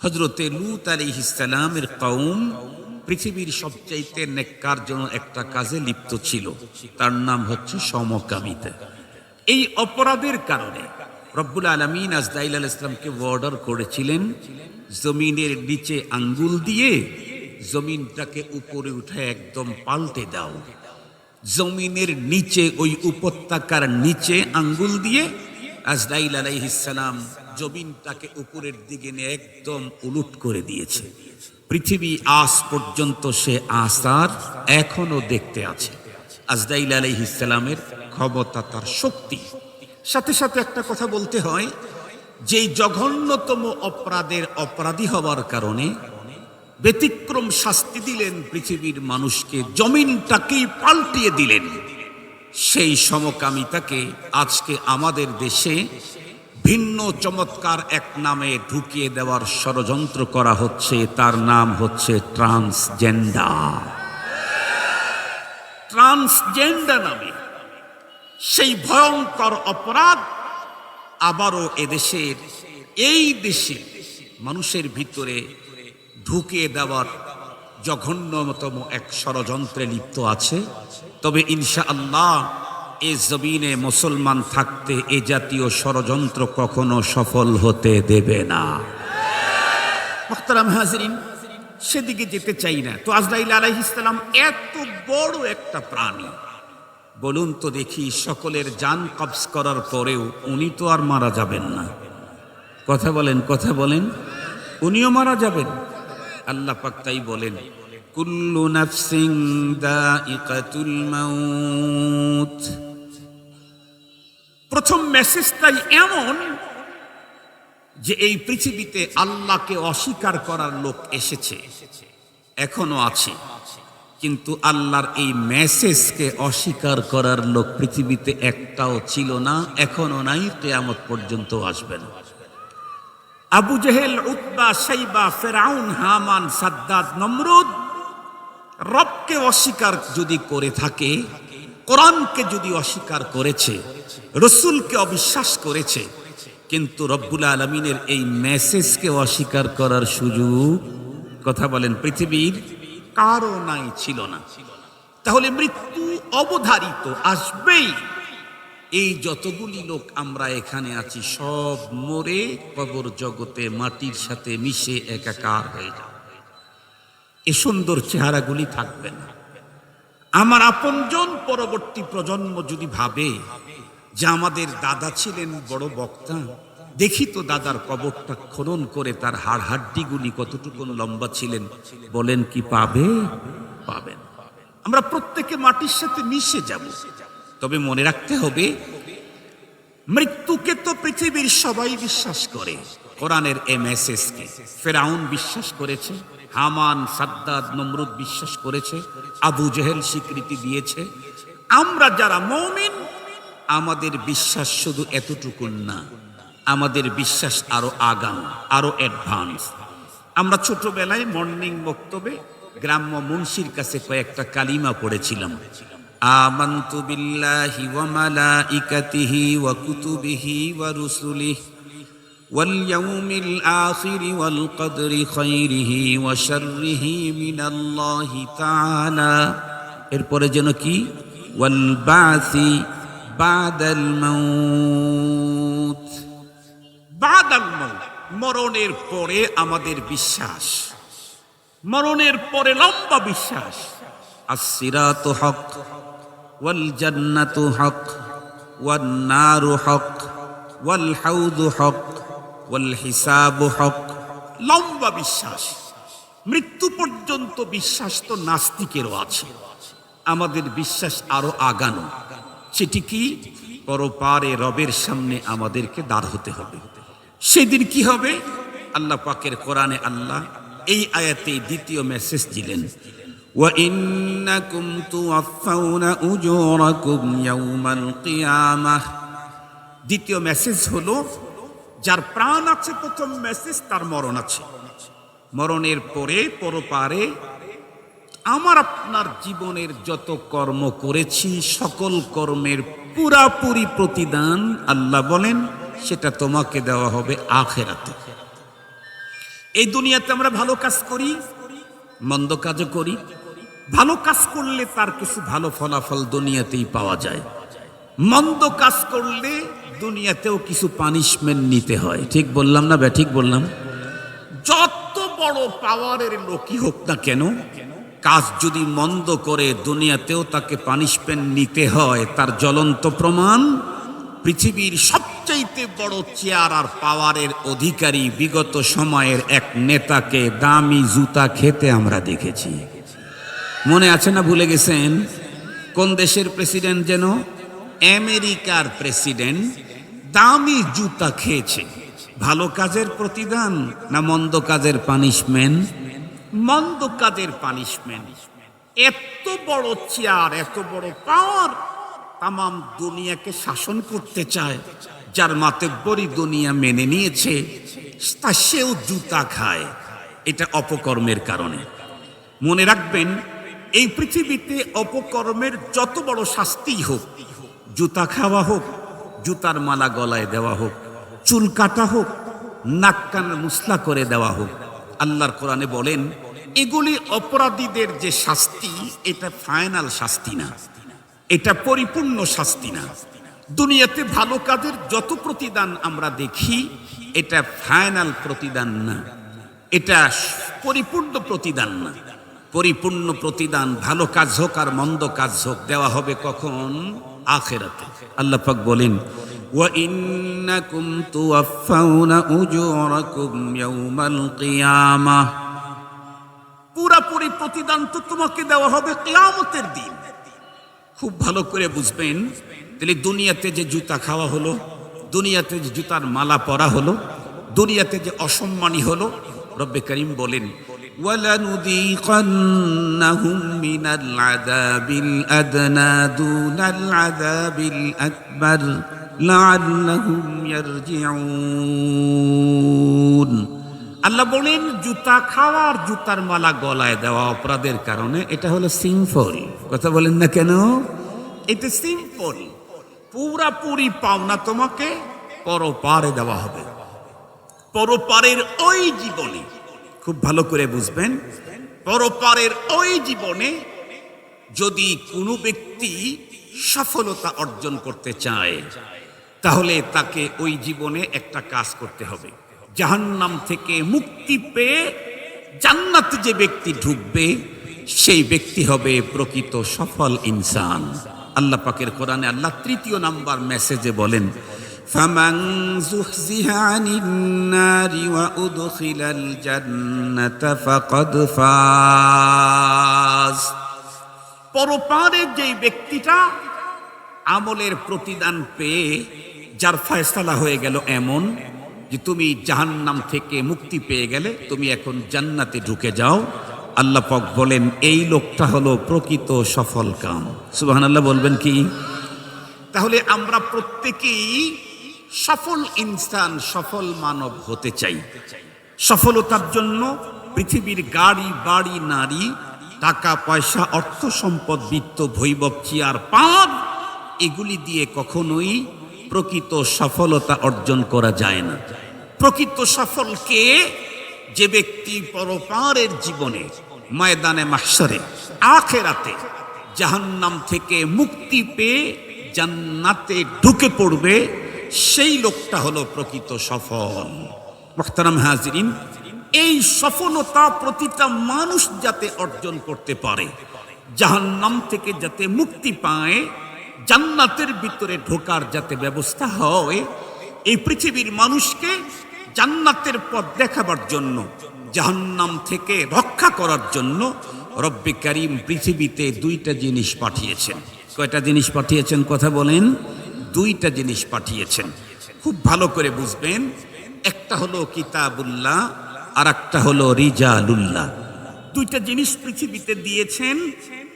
হযরতে লূত আলাইহিস সালামের কওম পৃথিবীর সবচাইতে নেককারজনক একটা কাজে লিপ্ত ছিল, তার নাম হচ্ছে সমকামিতা। এই অপরাধের কারণে রব্বুল আলামিন আজরাইল আলাইহিস সালামকে অর্ডার করেছিলেন, জমিনের নিচে আঙ্গুল দিয়ে জমিনটাকে উপরে উঠে একদম পাল্টে দাও। জমিনের নিচে ওই উপত্যকার নিচে আঙ্গুল দিয়ে আজরাইল আলাইহিস সালাম জমিনটাকে উপরের দিকে নিয়ে একদম উলুট করে দিয়েছে। পৃথিবী আজ পর্যন্ত সে আসার এখনো দেখতে আছে। আজরাইল আলাইহিস সালামের ক্ষমতা, তার শক্তি। সাথে সাথে একটা কথা বলতে হয়, যে জঘন্যতম অপরাধের অপরাধী হওয়ার কারণে ব্যতিক্রম শাস্তি দিলেন পৃথিবীর মানুষকে, জমিনটাকেই পাল্টিয়ে দিলেন, সেই সমকামিতাকে আজকে আমাদের দেশে ভিন্ন চমৎকার এক নামে ঢুকিয়ে দেওয়ার ষড়যন্ত্র করা হচ্ছে। তার নাম হচ্ছে ট্রান্সজেন্ডার। ট্রান্সজেন্ডার নামে সেই ভয়ঙ্কর অপরাধ আবারও এদেশের, এই দেশে মানুষের ভিতরে ঢুকিয়ে দেওয়ার জঘন্যতম এক ষড়যন্ত্রে লিপ্ত আছে। তবে ইনশাআল্লাহ এ জমিনে মুসলমান থাকতে এ জাতীয় ষড়যন্ত্র কখনো সফল হতে দেবে না। মুহতারাম হাজিরিন, সেদিকে যেতে চাই না। তো আজরাইল আলাইহিস সালাম এত বড় একটা প্রাণী, বলুন তো দেখি, সকলের জান কবজ করার পরেও উনি তো আর মারা যাবেন না। কথা বলেন, কথা বলেন, উনিও মারা যাবেন। আল্লাহ পাক তাই বলেন, কুল্লু নাফসিন দাইকাতুল মাউত। প্রথম মেসেজটাই এমন যে এই পৃথিবীতে আল্লাহকে অস্বীকার করার লোক এসেছে, এখনো আছে, কিন্তু আল্লাহর এই মেসেজকে অস্বীকার করার লোক পৃথিবীতে একটাও ছিল না, এখনো নাই, কিয়ামত পর্যন্ত আসবে না। আবু জেহেল, উতবা, শাইবা, ফেরাউন, হামান, সাদ্দাত, নমরুদ রবকে অস্বীকার যদি করে থাকে, কোরআনকে যদি অস্বীকার করেছে, রসুলকে অবিশ্বাস করেছে, কিন্তু রব্বুল আলামিনের এই মেসেজকে অস্বীকার করার সুযোগ, কথা বলেন, পৃথিবীর কারো নাই, ছিল না। তাহলে মৃত্যু অবধারিত, আসবেই। এই যতগুলি লোক আমরা এখানে আছি সব মরে কবর জগতে মাটির সাথে মিশে একাকার হয়ে যাবে। এ সুন্দর চেহারাগুলি থাকবে না। আমার আপনজন পরবর্তী প্রজন্ম যদি ভাবে যে আমাদের দাদা ছিলেন বড় বক্তা, দেখি তো দাদার কবরটা খনন করে তার হাড় হাড্ডিগুলি কতটুকু লম্বা ছিলেন, বলেন কি পাবে? পাবেন। আমরা প্রত্যেকে মাটির সাথে মিশে যাব। তবে মনে রাখতে হবে, মৃত্যুকে তো পৃথিবীর সবাই বিশ্বাস করে, কোরআনের এই মেসেজকে ফেরাউন বিশ্বাস করেছে, হামান, সাদ্দাত, নমরুদ বিশ্বাস করেছে, আবু জেহেল স্বীকৃতি দিয়েছে। আমরা যারা মুমিন, আমাদের বিশ্বাস শুধু এতটুকু না, আমাদের বিশ্বাস আরো আগানো, আরো অ্যাডভান্স। আমরা ছোটবেলায় মর্নিং বক্তব্যে গ্রাম্য মুন্সির কাছে কয়েকটা কালিমা পড়েছিলাম। আমানতু বিল্লাহি ওয়া মালাইকাতিহি ওয়া কুতুবিহি ওয়া রুসুলিহি ওয়াল ইয়াউমিল আখিরি ওয়াল কদরি খাইরিহি ওয়া শাররিহি মিনাল্লাহি তাআলা। এরপরে যেন কি, ওয়াল বাসি বাদাল মাউত। বাদাল মাউত, মরণের পরে আমাদের বিশ্বাস, মরণের পরে লম্বা বিশ্বাস। আস-সিরাতু হক ওয়াল জান্নাতু হক ওয়ান নারু হক ওয়াল হাউদু হক ওয়াল হিসাবু হক। লম্বা বিশ্বাস, মৃত্যু পর্যন্ত বিশ্বাস তো নাস্তিকেরও আছে। আমাদের বিশ্বাস আরো আগানো। সেটি কি? পরপারে রবের সামনে আমাদেরকে দাঁড় হতে হবে। সেদিন কি হবে? আল্লাহ পাকের কোরআনে আল্লাহ এই আয়াতে দ্বিতীয় মেসেজ দিলেন, ওয়া ইন্নাকুম তুওয়াফাউনা উজুরাকুম ইয়াউমাল কিয়ামাহ। দ্বিতীয় মেসেজ হলো, যার প্রাণ আছে, প্রথম মেসেজ তার মরণ আছে। মরণের পরে পরপারে আমার আপনার জীবনের যত কর্ম করেছি, সকল কর্মের পুরাপুরি প্রতিদান আল্লাহ বলেন সেটা তোমাকে দেওয়া হবে আখিরাতে। এই দুনিয়াতে আমরা ভালো কাজ করি, মন্দ কাজও করি। ভালো কাজ করলে তার কিছু ভালো ফলাফল দুনিয়াতেই পাওয়া যায়, মন্দ কাজ করলে দুনিয়াতেও কিছু পানিশমেন্ট নিতে হয়। ঠিক বললাম না ঠিক বললাম? যত বড় পাওয়ারের লোকই হোক না কেন, কাজ যদি মন্দ করে দুনিয়াতেও তাকে পানিশমেন্ট নিতে হয়। তার জ্বলন্ত প্রমাণ পৃথিবীর সবচাইতে বড় চেয়ার আর পাওয়ারের অধিকারী বিগত সময়ের এক নেতাকে দামি জুতা খেতে আমরা দেখেছি। মনে আছে না ভুলে গেছেন? কোন দেশের প্রেসিডেন্ট যেন? আমেরিকার প্রেসিডেন্ট দামি জুতা খেয়েছে। ভালো কাজের প্রতিদান না মন্দ কাজের পানিশমেন্ট? মন্দ কাজের পানিশমেন্ট। এত বড় চেয়ার, এত বড় পাওয়ার, তামাম দুনিয়াকে শাসন করতে চায়, যার মাতব্বরি দুনিয়া মেনে নিয়েছে, তা সেও জুতা খায়। এটা অপকর্মের কারণে। মনে রাখবেন, এই পৃথিবীতে অপকর্মের যত বড় শাস্তিই হোক, জুতা খাওয়া হোক, জুতার মালা গলায় দেওয়া হোক, চুল কাটা হোক, নাক কান মুসলা করে দেওয়া হোক, আল্লাহর কোরআনে বলেন এগুলি অপরাধীদের যে শাস্তি, এটা ফাইনাল শাস্তি না, এটা পরিপূর্ণ শাস্তি না। দুনিয়াতে ভালো কাজের যত প্রতিদান আমরা দেখি, এটা ফাইনাল প্রতিদান না, এটা পরিপূর্ণ প্রতিদান না। পরিপূর্ণ প্রতিদান ভালো কাজ হোক আর মন্দ কাজ হোক দেওয়া হবে কখন? আখিরাতে। আল্লাহ পাক বলেন ওয়া ইন্নাকুম তুওয়াফাউনা উজুরাকুম ইয়াউমাল কিয়ামাহ, পুরোপুরি প্রতিদান তো তোমাকে দেওয়া হবে কিয়ামতের দিন। খুব ভালো করে বুঝবেন, তাহলে দুনিয়াতে যে জুতা খাওয়া হলো, দুনিয়াতে যে জুতার মালা পরা হলো, দুনিয়াতে যে অসম্মানী হলো, রব্বে করিম বলেন وَلَنُذِيقَنَّهُم مِّنَ الْعَذَابِ الْأَدْنَىٰ دُونَ الْعَذَابِ الْأَكْبَرِ لَعَلَّهُمْ يَرْجِعُونَ। আল্লাহ বলেন জুতা খাওয়ার, জুতার মালা গলায় দেওয়া অপরাধের কারণে এটা হলো সিম্পল। কথা বলেন না কেন? এটা সিম্পল। পুরাপুরি পাওনা তোমাকে পরপারে দেওয়া হবে। পরপারের ওই জীবনে, খুব ভালো করে বুঝবেন, পরপারের ওই জীবনে যদি কোনো ব্যক্তি সফলতা অর্জন করতে চায়, তাহলে তাকে ওই জীবনে একটা কাজ করতে হবে। জাহান্নাম থেকে মুক্তি পেয়ে জান্নাতে যে ব্যক্তি ঢুকবে, সেই ব্যক্তি হবে প্রকৃত সফল ইনসান। আল্লাহ পাকের কোরআনে আল্লাহ তৃতীয় নাম্বার মেসেজে বলেন ফামান যুহজিহা আনিন নারি ওয়া উদখিলাল জান্নাতা ফাকাদ ফাজ। পরপারে যে ব্যক্তিটা আমলের প্রতিদান পেয়ে যার ফয়সালা হয়ে গেল এমন যে তুমি জাহান্নাম থেকে মুক্তি পেয়ে গেলে, তুমি এখন জান্নাতে ঢুকে যাও, আল্লাহ পাক বলেন এই লোকটা হলো প্রকৃত সফল কাম। সুবহানাল্লাহ বলবেন কি? তাহলে আমরা প্রত্যেকেই সফল ইনসান, সফল মানব হতে চাই। সফলতার জন্য পৃথিবীর গাড়ি বাড়ি নারী, টাকা পয়সা, অর্থ সম্পদ, বিত্ত বৈভব, চেয়ার পাওয়ার, এগুলি দিয়ে কখনোই প্রকৃত সফলতা অর্জন করা যায় না। প্রকৃত সফলকে যে ব্যক্তি পরপারের জীবনে, ময়দানে মাহশরে, আখিরাতে জাহান্নাম থেকে মুক্তি পেয়ে জান্নাতে ঢুকে পড়বে, সেই লোকটা হলো প্রকৃত সফল। মুহতারাম হাজিরিন, এই সফলতা প্রতিটা মানুষ যাতে অর্জন করতে পারে, জাহান্নাম থেকে যাতে মুক্তি পায়, জান্নাতের ভিতরে ঢোকার যাতে ব্যবস্থা হয়, এই পৃথিবীর মানুষকে জান্নাতের পথ দেখাবার জন্য, জাহান্নাম থেকে রক্ষা করার জন্য রব্বে কারীম পৃথিবীতে দুইটা জিনিস পাঠিয়েছেন। কয়টা জিনিস পাঠিয়েছেন? কথা বলেন। দুইটা জিনিস পাঠিয়েছেন। খুব ভালো করে বুঝবেন, একটা হলো কিতাবুল্লাহ আর একটা হলো রিজালুল্লাহ। দুইটা জিনিস পৃথিবীতে দিয়েছেন।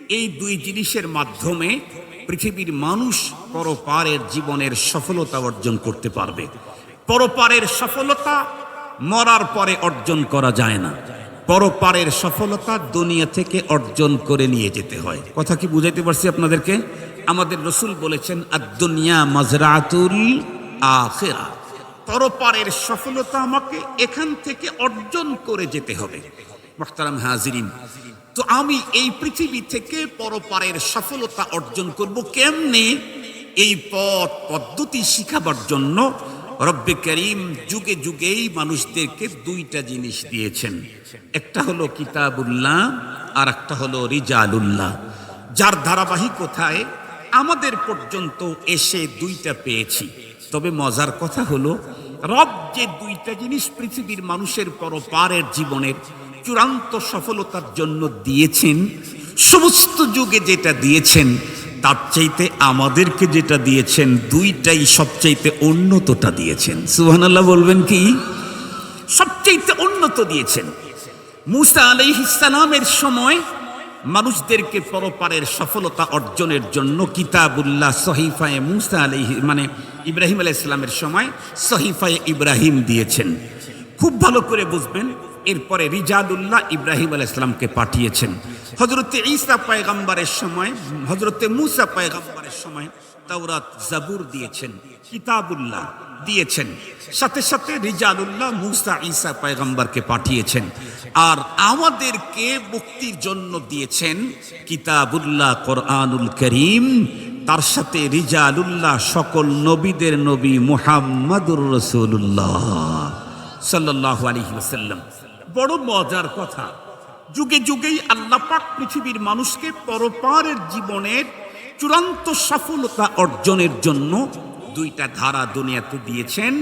এই দুই জিনিসের মাধ্যমে পৃথিবীর মানুষ পরপারের জীবনের সফলতা অর্জন করতে পারবে। পরপারের সফলতা মরার পরে অর্জন করা যায় না। পরপারের সফলতা দুনিয়া থেকে অর্জন করে নিয়ে যেতে হয়। কথা কি বুঝাইতে পারছি আপনাদেরকে? আমাদের রাসূল বলেছেন আদ-দুনিয়া মাজরাতুল আখিরা, পরপারের সফলতা আমাকে এখান থেকে অর্জন করে যেতে হবে। মুহতারাম হাজিরিন, তো আমি এই পৃথিবী থেকে পরপারের সফলতা অর্জন করব কেমনে? এই পথ পদ্ধতি শিখাবার জন্য রব্বে করিম যুগে যুগেই মানুষদেরকে দুইটা জিনিস দিয়েছেন। একটা হলো কিতাবুল্লাহ, আর একটা হলো রিজালুল্লাহ, যার ধারাবাহিকতায় আমাদের পর্যন্ত এসে দুইটা পেয়েছি। তবে মজার কথা হলো, রব যে দুইটা জিনিস পৃথিবীর মানুষের পরপারের জীবনের চূড়ান্ত সফলতার জন্য দিয়েছেন, সমস্ত যুগে যেটা দিয়েছেন তার চাইতে আমাদেরকে যেটা দিয়েছেন দুইটাই সবচাইতে উন্নতটা দিয়েছেন। সুবহানাল্লাহ বলবেন কি? সবচাইতে উন্নত দিয়েছেন। মূসা আলাইহিস সালামের সময় মানুষদেরকে পরপারের সফলতা অর্জনের জন্য কিতাবুল্লাহ সহিফায়ে মূসা ইব্রাহিম আলাইহিস সালামের সময় সহিফায়ে ইব্রাহিম দিয়েছেন। খুব ভালো করে বুঝবেন। এরপরে রিজালুল্লাহ ইব্রাহিম আলাইহিস সালামকে পাঠিয়েছেন। হযরতে ঈসা পয়গম্বরের সময়, হযরতে মূসা পয়গম্বরের সময় তাওরাত জাবুর দিয়েছেন, কিতাবুল্লাহ দিয়েছেন। সাথে সাথে রিজালুল্লাহ মূসা ঈসা পয়গম্বরকে পাঠিয়েছেন। আর আমাদেরকে মুক্তির জন্য দিয়েছেন কিতাবুল্লাহ কোরআনুল করিম, তার সাথে রিজালুল্লাহ সকল নবীদের নবী মুহাম্মাদুর রাসূলুল্লাহ সাল্লাল্লাহু আলাইহি ওয়াসাল্লাম। বড় মজার কথা, যুগে যুগেই আল্লাহ পাক পৃথিবীর মানুষকে পরপারের জীবনের চূড়ান্ত সফলতা অর্জনের জন্য দুইটা ধারা দুনিয়াতে দিয়েছেন।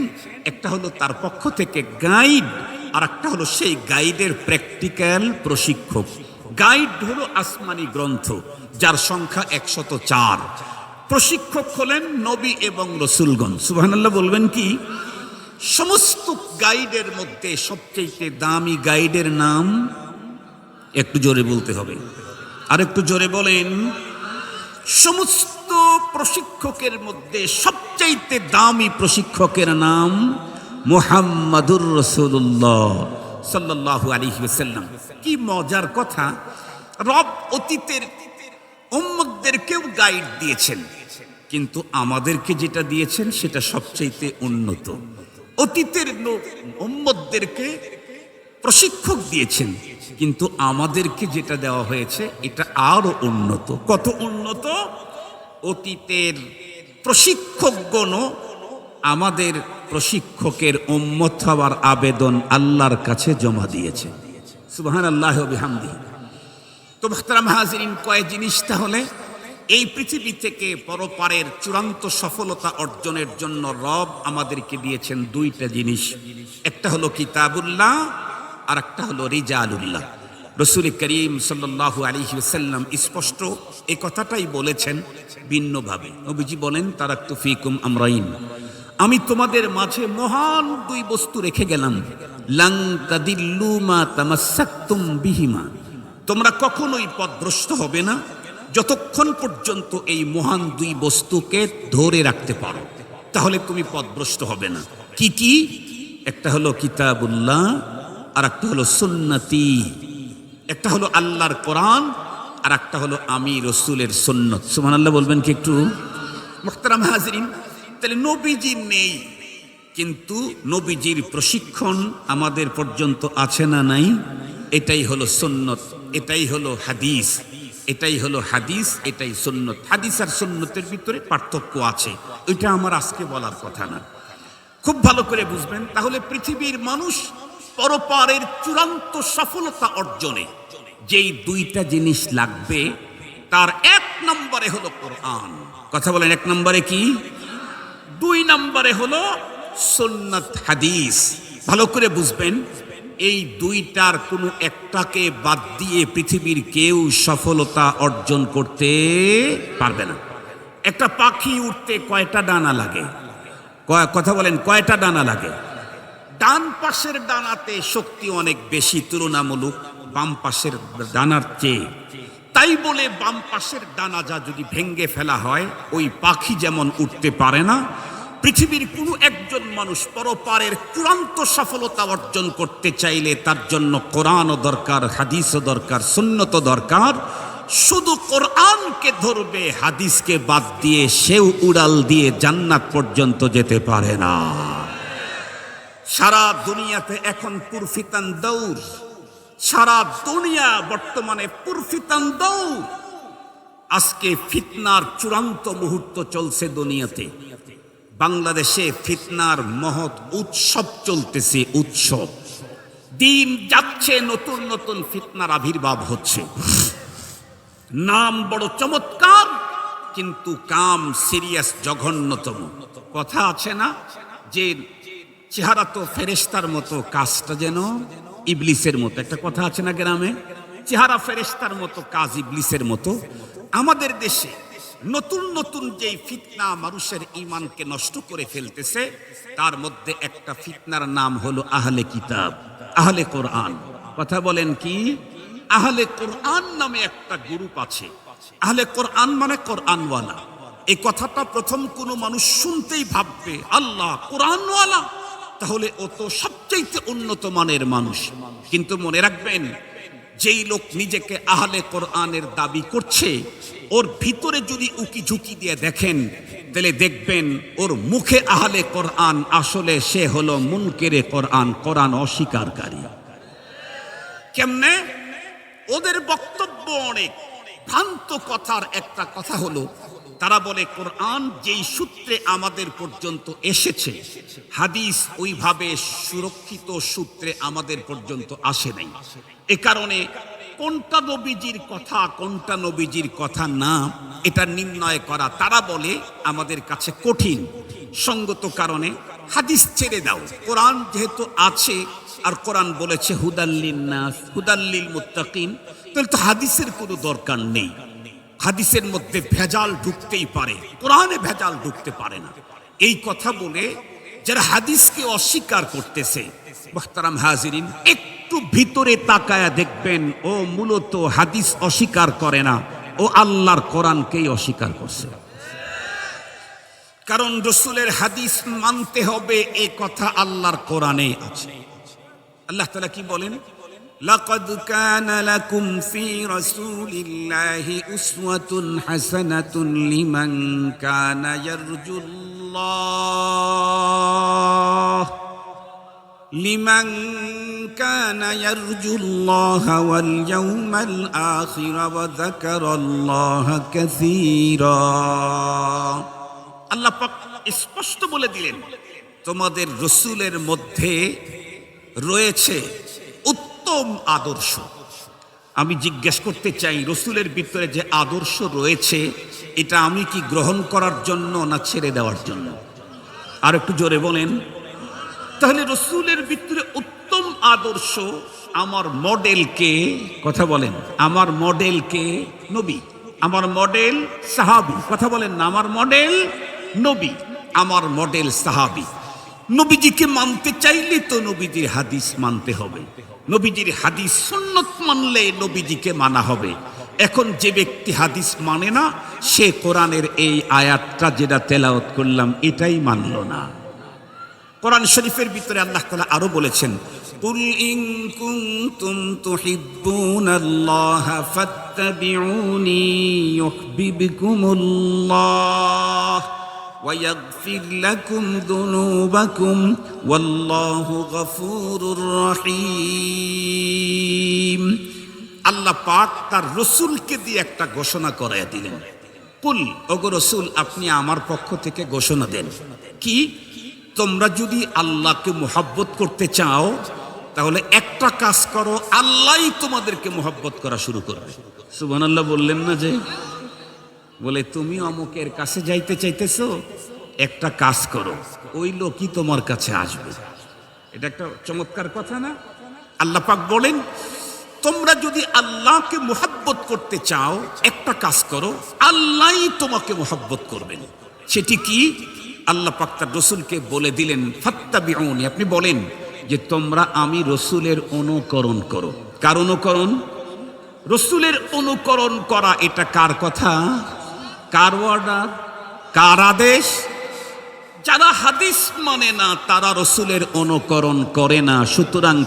একটা হলো তার পক্ষ থেকে গাইড, আর একটা হলো সেই গাইডের প্র্যাকটিক্যাল প্রশিক্ষক। গাইড হলো আসমানি গ্রন্থ, যার সংখ্যা 104। প্রশিক্ষক হলেন নবী এবং রসুলগণ। সুবহানাল্লাহ বলবেন কি? সমস্ত গাইডের মধ্যে সবচেয়ে দামি গাইডের নাম, একটু জোরে বলতে হবে, আর একটু জোরে বলেন। সমস্ত প্রশিক্ষকের মধ্যে সবচাইতে দামি প্রশিক্ষকের নাম মুহাম্মাদুর রাসূলুল্লাহ সাল্লাল্লাহু আলাইহি ওয়াসাল্লাম। কি মজার কথা, রব অতীতের উম্মতদেরকেও গাইড দিয়েছেন, কিন্তু আমাদেরকে যেটা দিয়েছেন সেটা সবচাইতে উন্নত। অতীতের উম্মতদেরকে প্রশিক্ষক দিয়েছেন, কিন্তু আমাদেরকে যেটা দেওয়া হয়েছে এটা আরো উন্নত। কত উন্নত? অতীতের প্রশিক্ষকগণও আমাদের প্রশিক্ষকের উম্মত হওয়ার আবেদন আল্লাহর কাছে জমা দিয়েছে। সুবহানাল্লাহি ওয়া বিহামদিহি। তো মুহতারাম হাজিরিন, কয় জিনিস তাহলে এই পৃথিবী থেকে পরপারের চূড়ান্ত সফলতা অর্জনের জন্য রব আমাদেরকে দিয়েছেন দুইটা জিনিস। একটা হলো কিতাবুল্লাহ, আর একটা হলো রিজালুল্লাহ। রাসূল করিম সাল্লাল্লাহু আলাইহি ওয়াসাল্লাম স্পষ্ট এই কথাটাই বলেছেন ভিন্নভাবে। নবীজি বলেন, তারাকতু ফীকুম আমরাইন, আমি তোমাদের মাঝে মহান দুই বস্তু রেখে গেলাম, লান তাদিল্লু মা তামাসসাকতুম বিহিমা, তোমরা কখনোই পথভ্রষ্ট হবে না যতক্ষণ পর্যন্ত এই মহান দুই বস্তুকে ধরে রাখতে পারো, তাহলে তুমি পথভ্রষ্ট হবে না। কি কি? একটা হলো কিতাবুল্লাহ, আর একটা হলো সুন্নতি। একটা হলো আল্লাহর কোরআন, আর একটা হলো আমি রসুলের সুন্নত। সুবহানাল্লাহ বলবেন কি একটু? মুহতারাম হাজিরিন, তাহলে নবীজি নেই, কিন্তু নবীজির প্রশিক্ষণ আমাদের পর্যন্ত আছে না নাই? এটাই হলো সুন্নত, এটাই হলো হাদিস, এটাই হলো হাদিস, এটাই সুন্নত। হাদিস আর সুন্নতের ভিতরে পার্থক্য আছে, ওইটা আমার আজকে বলার কথা না। খুব ভালো করে বুঝবেন। তাহলে পৃথিবীর মানুষ পরপারের চূড়ান্ত সফলতা অর্জনে যেই দুইটা জিনিস লাগবে, তার এক নম্বরে হলো কোরআন। কথা বলেন, এক নম্বরে কি? দুই নম্বরে হলো সুন্নাত হাদিস। ভালো করে বুঝবেন, এই দুইটার কোনো একটাকে বাদ দিয়ে পৃথিবীর কেউ সফলতা অর্জন করতে পারবে না। একটা পাখি উঠতে কয়টা ডানা লাগে? কথা বলেন, কয়টা ডানা লাগে? ডান পাশের ডানাতে শক্তি অনেক বেশি তুলনামূলক বাম পাশের ডানার চেয়ে। তাই বলে বাম পাশের ডানা যা যদি ভেঙ্গে ফেলা হয়, ওই পাখি যেমন উঠতে পারে না, পৃথিবীর কোনো একজন মানুষ পরপারের চূড়ান্ত সফলতা অর্জন করতে চাইলে তার জন্য কোরআনও দরকার, হাদিসও দরকার, সুন্নতও দরকার। শুধু কোরআনকে ধরবে, হাদিসকে বাদ দিয়ে সেও উড়াল দিয়ে জান্নাত পর্যন্ত যেতে পারে না। সারা দুনিয়াতে এখন পুরফিতান দৌড়, সারা দুনিয়া বর্তমানে পুরফিতান দৌড়। আজকে ফিতনার চূড়ান্ত মুহূর্ত চলছে দুনিয়াতে। বাংলাদেশে ফিতনার মহৎ উৎসব চলতেছে, উৎসব। দিন যাচ্ছে, নতুন নতুন ফিতনার আবির্ভাব হচ্ছে। নাম বড় চমৎকার, কিন্তু কাম সিরিয়াস, জঘন্যতম। কথা আছে না যে চেহারা তো ফেরেশতার মতো, কাজটা যেন ইবলিসের মতো। একটা কথা আছে না গ্রামে, চেহারা ফেরেশতার মতো, কাজ ইবলিসের মতো। আমাদের দেশে নতুন নতুন যেই ফিতনা মানুষের ঈমানকে নষ্ট করে ফেলতেছে, তার মধ্যে একটা ফিতনার নাম হলো আহলে কিতাব, আহলে কোরআন। কথা বলেন কি? আহলে কোরআন নামে একটা গ্রুপ আছে। আহলে কোরআন মানে কোরআনওয়ালা। এই কথাটা প্রথম কোনো মানুষ শুনতেই ভাববে, আল্লাহ কোরআনওয়ালা, তাহলে ও তো সবচেয়ে উন্নত মানের মানুষ। কিন্তু মনে রাখবেন, যেই লোক নিজেকে আহলে কোরআনের দাবি করছে, ওর ভিতরে যদি উকি ঝুঁকি দিয়ে দেখেন, তাহলে দেখবেন ওর মুখে আহলে কোরআন, আসলে সে হলো মুনকেরে কোরআন, কোরআন অস্বীকারী। কেমনে? ওদের বক্তব্য অনেক ভ্রান্ত কথার। একটা কথা হলো, তারা বলে কোরআন যেই সূত্রে আমাদের পর্যন্ত এসেছে, হাদিস ওইভাবে সুরক্ষিত সূত্রে আমাদের পর্যন্ত আসে নাই। এ কারণে কোনটা নবীজির কথা, কোনটা নবীজির কথা না, এটা নির্ণয় করা তারা বলে আমাদের কাছে কঠিন। সঙ্গত কারণে হাদিস ছেড়ে দাও। কোরআন যেহেতু আছে, আর কোরআন বলেছে হুদাল্লিন নাস, হুদাল্লিল মুত্তাকিন, তাহলে তো হাদিসের কোনো দরকার নেই। হাদিসের মধ্যে ভেজাল ঢুকতেই পারে, কোরআনে ভেজাল ঢুকতে পারে না। এই কথা বলে যারা হাদিসকে অস্বীকার করতেছে, মুহতারাম হাজিরিন, একটু ভিতরে তাকায়া দেখবেন ও মূলত হাদিস অস্বীকার করে না, ও আল্লাহর কোরআনকেই অস্বীকার করছে। কারণ রাসূলের হাদিস মানতে হবে, এই কথা আল্লাহর কোরআনে আছে। আল্লাহ তাআলা কি বলেন? লাকাদ কানা লাকুম ফি রাসূলিল্লাহি উসওয়াতুন হাসানাতুন লিমান কানা ইয়ারজুল্লাহ ওয়াল ইয়াউমাল আখির ওয়া যাকারাল্লাহা কাসীরা। আল্লাহ পাক স্পষ্ট বলে দিলেন, তোমাদের রাসূলের মধ্যে রয়েছে উত্তম আদর্শ। আমি জিজ্ঞেস করতে চাই, রাসূলের ভিতরে যে আদর্শ রয়েছে, এটা আমি কি গ্রহণ করার জন্য না ছেড়ে দেওয়ার জন্য? আর একটু জোরে বলেন। তাহলে রাসূলের ভিতরে উত্তম আদর্শ, আমার মডেলকে, কথা বলেন, আমার মডেলকে নবী, আমার মডেল সাহাবী। কথা বলেন না, আমার মডেল নবী, আমার মডেল সাহাবী। নবীজিকে মানতে চাইলে তো নবীজির হাদিস মানতে হবে। নবীজির হাদিস সুন্নত মানলে নবীজিকে মানা হবে। এখন যে ব্যক্তি হাদিস মানে না, সে কোরআনের এই আয়াতটা যেটা তেলাওয়াত করলাম, এটাই মানল না। কোরআন শরীফের ভিতরে আল্লাহ তাআলা আরো বলেছেন, কুল ইন কুনতুম তুহিব্বুনাল্লাহা ফাত্তাবিউনি ইউহিব্বুকুমুল্লাহ ওয়া ইয়াগফির লাকুম যুনুবাকুম ওয়াল্লাহু গফুরুর রহিম। আল্লাহ পাক তার রাসূলকে দিয়ে একটা ঘোষণা করায় দিলেন, কুল, ওগো রাসূল, আপনি আমার পক্ষ থেকে ঘোষণা দেন। কি? তোমরা যদি আল্লাহকে মুহাব্বত করতে চাও, তাহলে একটা কাজ করো, আল্লাহই তোমাদেরকে মুহাব্বত করা শুরু করবে। সুবহানাল্লাহ বললেন না? যে বলে, তুমি অমুকের কাছে যাইতে চাইতেছো, একটা কাজ করো, ওই লোকই তোমার কাছে আসবে। এটা একটা চমৎকার কথা না? আল্লাহ পাক বলেন, তোমরা যদি আল্লাহকে মুহাব্বত করতে চাও, একটা কাজ করো, আল্লাহই তোমাকে মুহাব্বত করবেন। সেটি কি? আল্লাহ পাক তার রাসূলকে বলে দিলেন, ফাত্তাবিউনি, আপনি বলেন যে তোমরা আমি রাসূলের অনুকরণ করো। কার অনুকরণ? রাসূলের অনুকরণ করা। এটা কার কথা? কার অর্ডার? কার আদেশ? যারা হাদিস মানে না, তারা রাসূলের অনুকরণ করে না, সুতরাং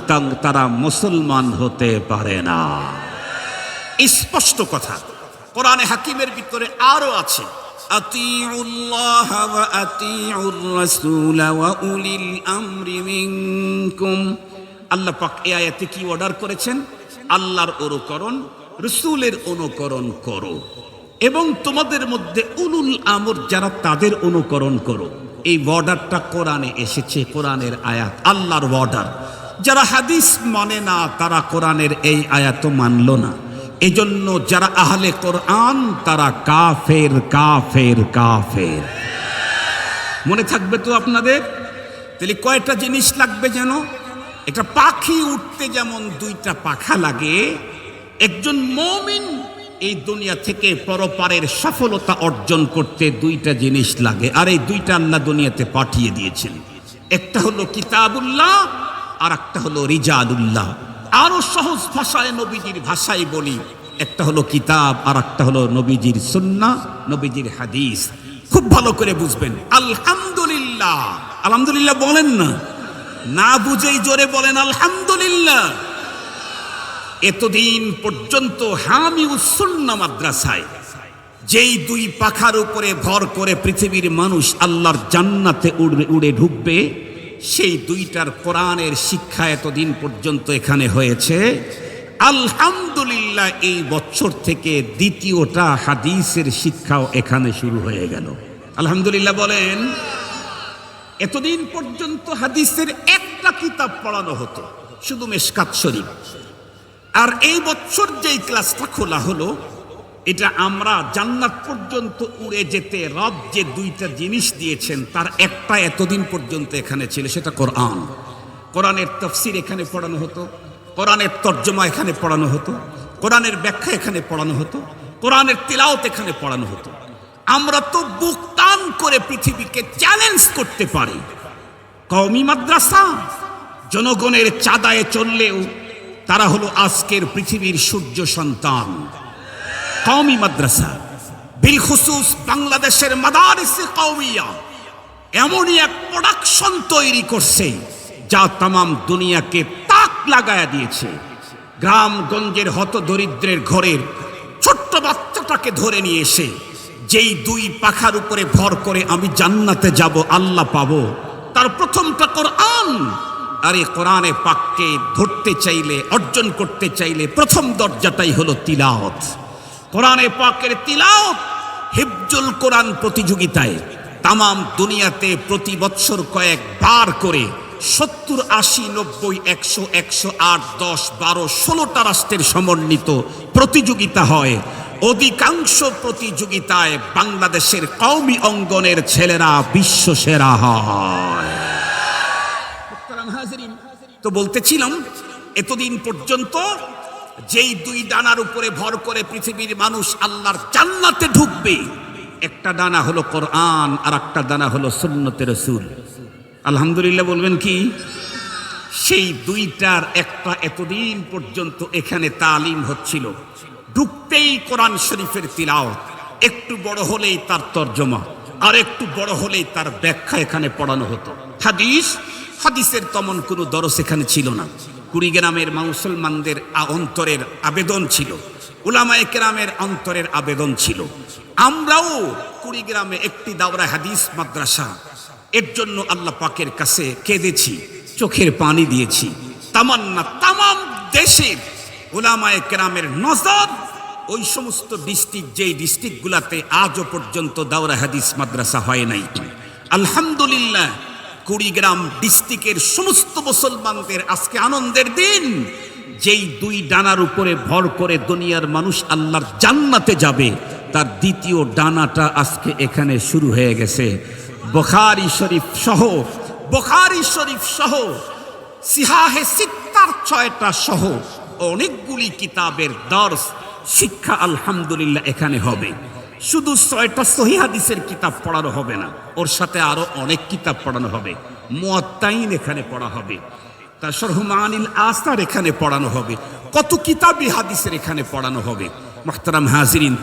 তারা মুসলমান হতে পারে না। স্পষ্ট কথা। কোরআনে হাকিমের ভিতরে আরো আছে, আতিউল্লাহ ওয়া আতিউর রাসূল ওয়া উলিল আমরি মিনকুম। আল্লাহ পাক এই আয়াতে কি অর্ডার করেছেন? আল্লাহর অনুকরণ, রাসূলের অনুকরণ করো এবং তোমাদের মধ্যে উলুল আমর যারা তাদের অনুকরণ করো। এই অর্ডারটা কোরআনে এসেছে, কোরআনের আয়াত, আল্লাহর অর্ডার। যারা হাদিস মানে না তারা কোরআনের এই আয়াতও মানল না। এজন্য যারা আহলে কোরআন তারা কাফের কাফের কাফের। মনে থাকবে তো আপনাদের? তাহলে কয়টা জিনিস লাগবে যেন? একটা পাখি উঠতে যেমন দুইটা পাখা লাগে, একজন মুমিন এই দুনিয়া থেকে পরপারের সফলতা অর্জন করতে দুইটা জিনিস লাগে, আর এই দুইটা আল্লাহ দুনিয়াতে পাঠিয়ে দিয়েছেন। একটা হলো কিতাবুল্লাহ আর একটা হলো রিজালুল্লাহ। আরো সহজ ভাষায় নবীজির ভাষায় বলি, একটা হলো কিতাব আর একটা হলো নবীজির সুন্নাহ, নবীজির হাদিস। খুব ভালো করে বুঝবেন। আলহামদুলিল্লাহ, আলহামদুলিল্লাহ বলেন না, না বুঝেই জোরে বলেন আলহামদুলিল্লাহ। এতদিন পর্যন্ত হামিউস সুন্নাহ মাদ্রাসায় যেই দুই পাখার উপরে ভর করে পৃথিবীর মানুষ আল্লাহর জান্নাতে উড়ে ঢুকবে, সেই দুইটার কোরআনের শিক্ষা এতদিন পর্যন্ত এখানে হয়েছে। আলহামদুলিল্লাহ এই বছর থেকে দ্বিতীয়টা হাদিসের শিক্ষাও এখানে শুরু হয়ে গেল। আলহামদুলিল্লাহ বলেন। এতদিন পর্যন্ত হাদিসের একটা কিতাব পড়ানো হতো, শুধু মিশকাত শরীফ। আর এই বছর যেই ক্লাসটা খোলা হলো, এটা আমরা জান্নাত পর্যন্ত উড়ে যেতে রব যে দুইটা জিনিস দিয়েছেন তার একটা এতদিন পর্যন্ত এখানে ছিল, সেটা কোরআন। কোরআনের তাফসীর এখানে পড়ানো হতো, কোরআনের তর্জমা এখানে পড়ানো হতো, কোরআনের ব্যাখ্যা এখানে পড়ানো হতো, কোরআনের তিলাওয়াত এখানে পড়ানো হতো। আমরা তো বুক টান করে পৃথিবীকে চ্যালেঞ্জ করতে পারি। কওমি মাদ্রাসা জনগণের চাঁদায় চললেও তারা হলো আজকের পৃথিবীর সূর্য সন্তান। কওমি মাদ্রাসা বিলখুসুস বাংলাদেশের মাদারিসে কওমিয়া এমনই এক প্রোডাকশন তৈরি করছে যা তামাম দুনিয়াকে তাক লাগায়া দিয়েছে। গ্রামগঞ্জের হতদরিদ্রের ঘরের ছোট্ট বাচ্চাটাকে ধরে নিয়ে এসে যেই দুই পাখার উপরে ভর করে আমি জান্নাতে যাব, আল্লাহ পাবো, তার প্রথমটা কোরআন। আর এই কোরআনে পাককে ধরতে চাইলে, অর্জন করতে চাইলে প্রথম দরজাটাই হলো তিলাওয়াত। কোরআনে পাকের তিলাওয়াত হিফজুল কোরআন প্রতিযোগিতায় তামাম দুনিয়াতে প্রতি বছর কয়েকবার করে 70, 80, 90, 100, 108, 10, 12, 16টা রাষ্ট্রের সমন্বিত প্রতিযোগিতা হয়। অধিকাংশ প্রতিযোগিতায় বাংলাদেশের কওমি অঙ্গনের ছেলেরা বিশ্ব সেরা হয়। তো বলতেছিলাম, এতদিন পর্যন্ত যেই দুই ডানার উপরে ভর করে পৃথিবীর মানুষ আল্লাহর জান্নাতে ঢুকবে, একটা ডানা হলো কোরআন আর একটা ডানা হলো সুন্নতে রাসূল। আলহামদুলিল্লাহ বলবেন কি? সেই দুইটার একটা এতদিন পর্যন্ত এখানে তালিম হচ্ছিল। ঢুকতেই কোরআন শরীফের তিলাওয়াত, একটু বড় হলেই তার তর্জমা, আর একটু বড় হলেই তার ব্যাখ্যা এখানে পড়ানো হতো। হাদিসের তেমন কোনো দরস এখানে ছিল না। কুড়িগ্রামের মুসলমানদের অন্তরের আবেদন ছিল, উলামায়ে কেরামের অন্তরের আবেদন ছিল। আমরাও কুড়িগ্রামে একটি দাওরা হাদিস মাদ্রাসা, এর জন্য আল্লাহ পাকের কাছে কেঁদেছি, চোখের পানি দিয়েছি। তামান্না তামাম দেশের উলামায়ে কেরামের নজর ওই সমস্ত ডিস্ট্রিক্ট, যেই ডিস্ট্রিক্টগুলোতে আজও পর্যন্ত দাওরা হাদিস মাদ্রাসা হয় নাই। আলহামদুলিল্লাহ কুড়িগ্রাম ডিস্ট্রিক্টের সমস্ত মুসলমানদের আজকে আনন্দের দিন। যেই দুই ডানার উপরে ভর করে দুনিয়ার মানুষ আল্লাহর জান্নাতে যাবে, তার দ্বিতীয় ডানাটা আজকে এখানে শুরু হয়ে গেছে। বুখারী শরীফ সহ সিহাহে সিত্তার 6টা সহ অনেকগুলি কিতাবের দর্স শিক্ষা আলহামদুলিল্লাহ এখানে হবে। শুধু 6টা সহিহ হাদিসের কিতাব পড়ানো হবে না, ওর সাথে আরো অনেক কিতাব পড়ানো হবে। মুয়াত্তাইন এখানে পড়া হবে, তার শরহ মানিল আসার এখানে পড়ানো হবে, কত কিতাবই হাদিসের এখানে পড়ানো হবে। মুহতারাম হাজিরিন,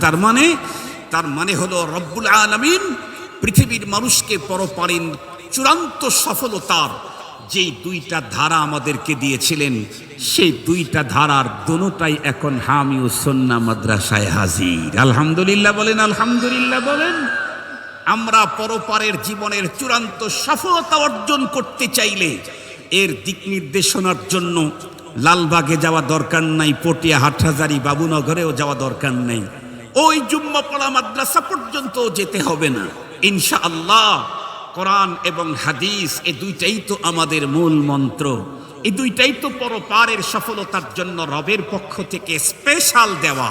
তার মানে হলো রব্বুল আলামিন পৃথিবীর মানুষকে পরপারিন চূড়ান্ত সফলতার যেই দুইটা ধারা আমাদেরকে দিয়েছিলেন, সেই দুইটা ধারার দোনোটাই এখন হামিউস সুন্নাহ মাদ্রাসায় হাজির। আলহামদুলিল্লাহ বলেন, আলহামদুলিল্লাহ বলেন। আমরা পরপারের জীবনের চূড়ান্ত সফলতা অর্জন করতে চাইলে এর দিক নির্দেশনার জন্য লালবাগে যাওয়া দরকার নাই, পটিয়া হাটহাজারী বাবুনগরেও যাওয়া দরকার নেই, ওই জুম্মাপাড়া মাদ্রাসা পর্যন্ত যেতে হবে না। ইনশাআল্লাহ কোরআন এবং হাদিস এই দুইটাই তো আমাদের মূল মন্ত্র, এই দুইটাই তো পরপারের সফলতার জন্য রবের পক্ষ থেকে স্পেশাল দেওয়া।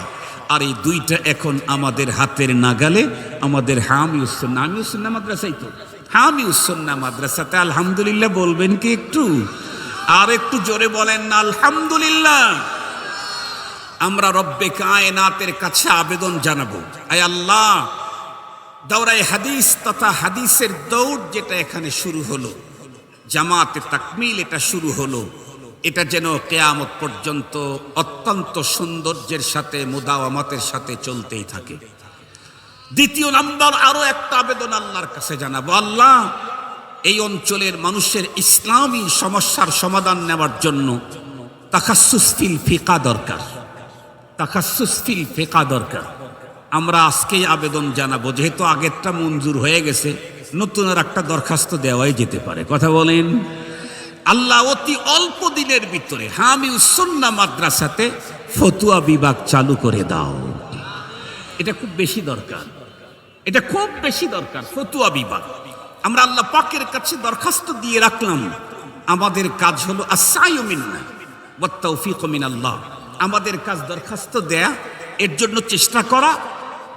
আর এই দুইটা এখন আমাদের হাতের নাগালে। আমাদের হামিউসুন্নাহ মাদ্রাসাই তো, হামিউসুন্নাহ মাদ্রাসাতে আলহামদুলিল্লাহ বলবেন কি একটু? আর একটু জোরে বলেন না আলহামদুলিল্লাহ। আমরা রব্বে কায়নাতের কাছে আবেদন জানাবো, আয় আল্লাহ, দাওরায়ে হাদিস তথা হাদিসের দৌড় যেটা এখানে শুরু হলো, জামাতে তাকমিল এটা শুরু হলো, এটা যেন কিয়ামত পর্যন্ত অত্যন্ত সৌন্দর্যের সাথে মুদাওয়ামাতের সাথে চলতেই থাকে। দ্বিতীয় নাম্বার আরো একটা আবেদন আল্লাহর কাছে জানাবো, আল্লাহ এই অঞ্চলের মানুষের ইসলামী সমস্যার সমাধান নেওয়ার জন্য তাখাসসুস ফিল ফিকা দরকার, তাখাসসুস ফিল ফিকা দরকার। আমরা আজকেই আবেদন জানাবো, যেহেতু আগেরটা মঞ্জুর হয়ে গেছে, নতুন আর একটা দরখাস্ত দেওয়াই যেতে পারে। কথা বলেন। আল্লাহ অতি অল্প দিনের ভিতরে হামিউসুন্নাহ মাদ্রাসাতে ফতুয়া বিভাগ চালু করে দাও। এটা খুব বেশি দরকার, এটা খুব বেশি দরকার, ফতুয়া বিভাগ। আমরা আল্লাহ পাকের কাছে দরখাস্ত দিয়ে রাখলাম। আমাদের কাজ হলো আস-সায়ু মিন্না ওয়াত তাওফীকু মিনাল্লাহ। আমাদের কাজ দরখাস্ত দেয়া, এর জন্য চেষ্টা করা।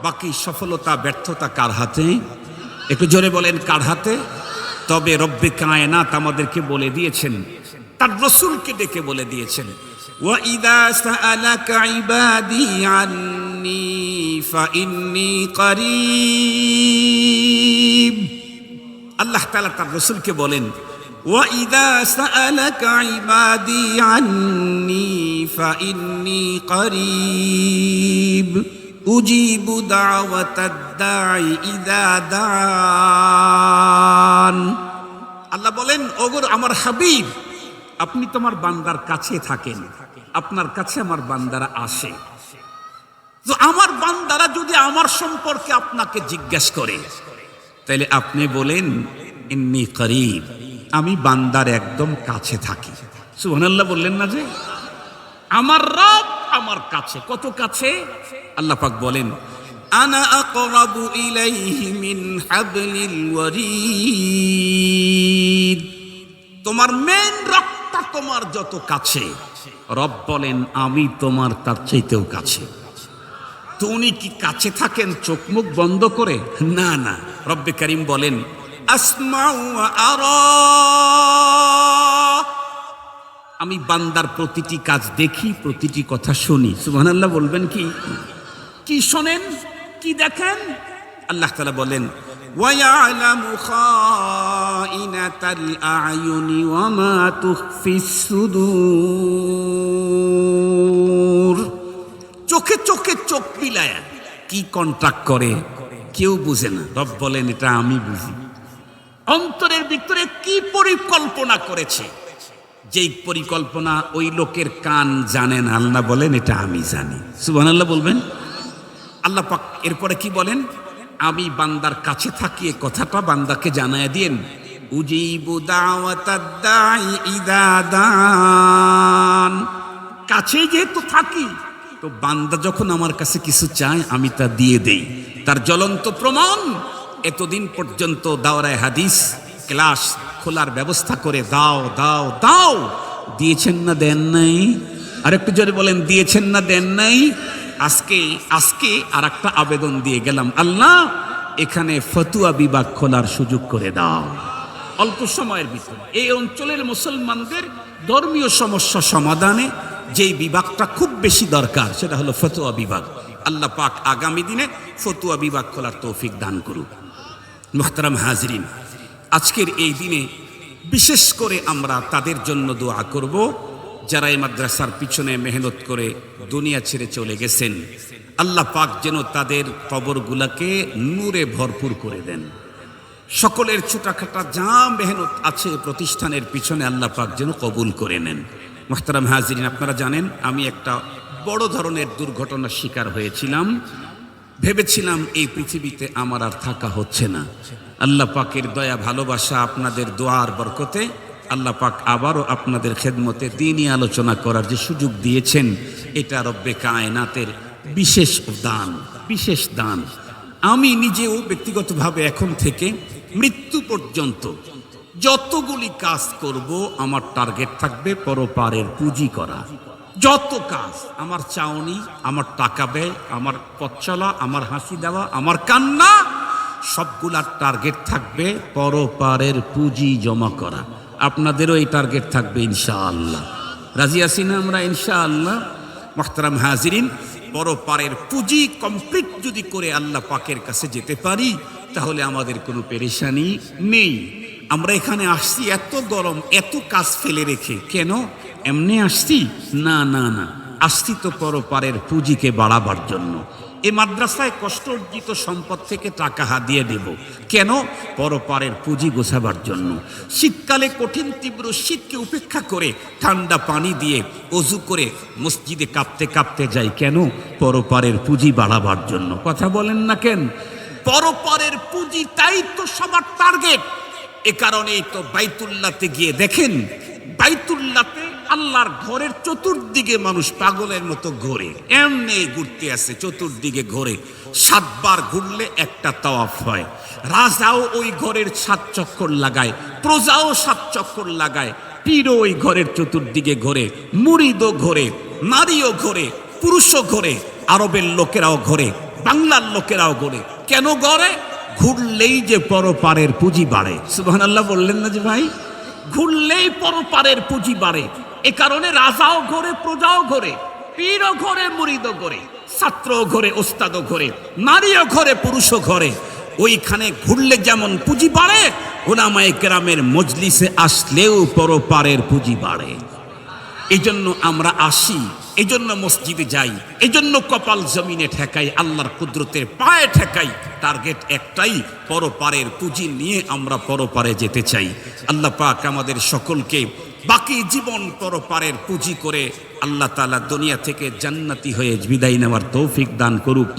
বাকি সফলতা ব্যর্থতা কার হাতে? একটু জোরে বলেন, কার হাতে? তবে রব্বে কায়নাত আমাদেরকে বলে দিয়েছেন, তার রাসূলকে ডেকে বলে দিয়েছেন, ওয়া ইযা সাআলাকা ইবাদি আন্নী ফাইন্নী করিব। আল্লাহ তাআলা তার রাসূলকে বলেন, ওয়া ইযা সাআলাকা ইবাদি আন্নী ফাইন্নী করিব উজিবু দাওয়াতাদ দাঈ ইযা দাআন। আল্লাহ বলেন, ওগো আমার হাবিব, আপনি তোমার বান্দার কাছে থাকেন, আপনার কাছে আমার বান্দারা আসে। তো আমার বান্দারা যদি আমার সম্পর্কে আপনাকে জিজ্ঞাসা করে, তাহলে আপনি বলেন ইন্নী করিব, আমি বান্দার একদম কাছে থাকি। সুবহানাল্লাহ বললেন না যে? আমার রব আমার কাছে, কত কাছে? আল্লাহ পাক বলেন, আনা আকরাবু ইলাইহি মিন হাবলিল ওয়ারিদ। তোমার মেন রক্তটা তোমার যত কাছে, রব বলেন আমি তোমার তার চাইতেও কাছে। তো উনি কি কাছে থাকেন চোখ মুখ বন্ধ করে? না না, রব্বে কারীম বলেন আসমাউ ওয়া আরা, আমি বান্দার প্রতিটি কাজ দেখি, প্রতিটি কথা শুনি। সুবহানাল্লাহ বলবেন কি? কি শোনেন, কি দেখেন? আল্লাহ তাআলা বলেন, ওয়া ইয়ালামু খাইনাতাল আ'য়ুনি ওয়া মা তুখফিস সুদূর। চোখে চোখে চোখ মিলায়া কি কন্ট্রাক্ট করে কেউ বুঝে না, রব বলেন এটা আমি বুঝি। অন্তরের ভিতরে কি পরিকল্পনা করেছে, যেই পরিকল্পনা ওই লোকের কান জানে না, আল্লাহ বলেন এটা আমি জানি। সুবহানাল্লাহ বলবেন। আল্লাহ পাক এরপরে কি বলেন, আমি বান্দার কাছে থাকি, এই কথাটা বান্দাকে জানায় দিয়েন। উজিবু দাওয়াতাদ দাঈ ইযা দান। কাছে যেহেতু থাকি, তো বান্দা যখন আমার কাছে কিছু চায় আমি তা দিয়ে দেই। তার জ্বলন্ত প্রমাণ, এতদিন পর্যন্ত দাওরায়ে হাদিস ক্লাস খোলার ব্যবস্থা করে দাও দাও দাও, দিয়েছেন না দেন নাই? আর একটু জোরে বলেন, দিয়েছেন না দেন নাই? আজকে আর একটা আবেদন দিয়ে গেলাম, আল্লাহ এখানে ফতুয়া বিভাগ খোলার সুযোগ করে দাও। অল্প সময়ের ভিতরে এই অঞ্চলের মুসলমানদের ধর্মীয় সমস্যা সমাধানে যেই বিভাগটা খুব বেশি দরকার, সেটা হলো ফতুয়া বিভাগ। আল্লাহ পাক আগামী দিনে ফতুয়া বিভাগ খোলার তৌফিক দান করুক। মুহতারাম হাজরিন, আজকের এই দিনে বিশেষ করে আমরা তাদের জন্য দোয়া করব যারা এই মাদ্রাসার পিছনে মেহনত করে দুনিয়া ছেড়ে চলে গেছেন। আল্লাহ পাক যেন তাদের কবরগুলাকে নূরে ভরপুর করে দেন। সকলের ছোটাখাটা যা মেহনত আছে প্রতিষ্ঠানের পিছনে আল্লাহ পাক যেন কবুল করে নেন। মুহতারাম হাজিরিন, আপনারা জানেন আমি একটা বড় ধরনের দুর্ঘটনার শিকার হয়েছিলাম। ভেবেছিলাম এই পৃথিবীতে আমার আর থাকা হচ্ছে না। আল্লাহ পাকের দয়া ভালোবাসা, আপনাদের দোয়ার বরকতে আল্লাহ পাক আবারও আপনাদের খেদমতে দ্বীনি আলোচনা করার যে সুযোগ দিয়েছেন, এটা রব্বে কায়নাতের বিশেষ দান, বিশেষ দান। আমি নিজেও ব্যক্তিগতভাবে এখন থেকে মৃত্যু পর্যন্ত যতগুলি কাজ করব, আমার টার্গেট থাকবে পরপারের পুঁজি করা। যত কাজ, আমার চাউনি, আমার টাকা ব্যয়, আমার পথ চলা, আমার হাসি দেওয়া, আমার কান্না, সবগুলার টার্গেট থাকবে পরপারের পুঁজি জমা করা। আপনাদেরও এই টার্গেট থাকবে ইনশাআল্লাহ। রাজি আছি না আমরা ইনশাআল্লাহ? মুহতারাম হাজিরিন, পরপারের পুঁজি কমপ্লিট যদি করে আল্লাহ পাকের কাছে যেতে পারি, তাহলে আমাদের কোনো পেরেশানি নেই। আমরা এখানে আসছি এত গরম, এত কাজ ফেলে রেখে, কেন এমনি আসছি? না না না, আসছি তো পরপারের পুঁজিকে বাড়াবার জন্য। এই মাদ্রাসায় কষ্ট অর্জিত সম্পদ থেকে টাকা হাদিয়ে দেব, কেন? পরপারের পুঁজি গোছাবার জন্য। শীতকালে কঠিন তীব্র শীতকে উপেক্ষা করে ঠান্ডা পানি দিয়ে অজু করে মসজিদে কাঁপতে কাঁপতে যাই, কেন? পরপারের পুঁজি বাড়াবার জন্য। কথা বলেন না কেন? পরপারের পুঁজি, তাই তো সবার টার্গেট। এ কারণেই তো বাইতুল্লাহতে গিয়ে দেখেন, বাইতুল্লাহতে আল্লাহর ঘরের চতুর্দিকে মানুষ পাগলের মতো ঘোরে, এমনি ঘুরতে আছে, চতুর্দিকে ঘোরে। 7 বার ঘুরলে একটা তাওয়াফ হয়। রাজাও ওই ঘরের 7 চক্কর লাগায়, প্রজাও 7 চক্কর লাগায়, পীরও ওই ঘরের চতুর্দিকে ঘোরে, মুরিদও ঘোরে, নারীও ঘোরে, পুরুষও ঘোরে, আরবের লোকেরাও ঘোরে, বাংলার লোকেরাও ঘোরে। কেন ঘোরে? ঘুরলেই যে পরপারের পুঁজি বাড়ে। সুবহানাল্লাহ বললেন না যে ভাই? ঘুরলেই পরপারের পুঁজি বাড়ে। এ কারণে রাজাও ঘোরে, প্রজাও ঘোরে, পীরও ঘোরে, মুরিদও ঘোরে, ছাত্রও ঘোরে, ওস্তাদও ঘোরে, নারীও ঘোরে, পুরুষও ঘোরে। ওইখানে ঘুরলে যেমন পুঁজি বাড়ে, উলামায়ে কেরামের মজলিসে আসলেও পরপারের পুঁজি বাড়ে। এই জন্য আমরা আসি, এই জন্য মসজিদে যাই, এই জন্য কপাল জমিনে ঠেকাই, আল্লাহর কুদরতের পায়ে ঠেকাই। টার্গেট একটাই, পরপারের পুঁজি নিয়ে আমরা পরপারে যেতে চাই। আল্লাহ পাক আমাদের সকলকে বাকি জীবন পরপারের পুঁজি করে আল্লাহ তাআলা দুনিয়া থেকে জান্নাতি হয়ে বিদায় নেওয়ার তৌফিক দান করুক।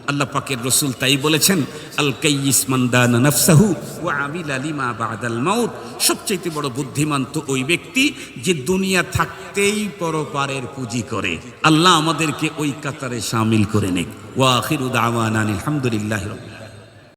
আল্লাহ পাকের রসুল তাই বলেছেন, আল কাইয়িস মান দানা নাফসাহু ওয়া আমিলা লিমা বাদাল মাউত। সবচেয়ে বড় বুদ্ধিমান তো ওই ব্যক্তি যে দুনিয়া থাকতেই পরপারের পুঁজি করে। আল্লাহ আমাদেরকে ওই কাতারে শামিল করে নেক। ওয়া আখিরু দাওয়ানা আলহামদুলিল্লাহি রাব্বিল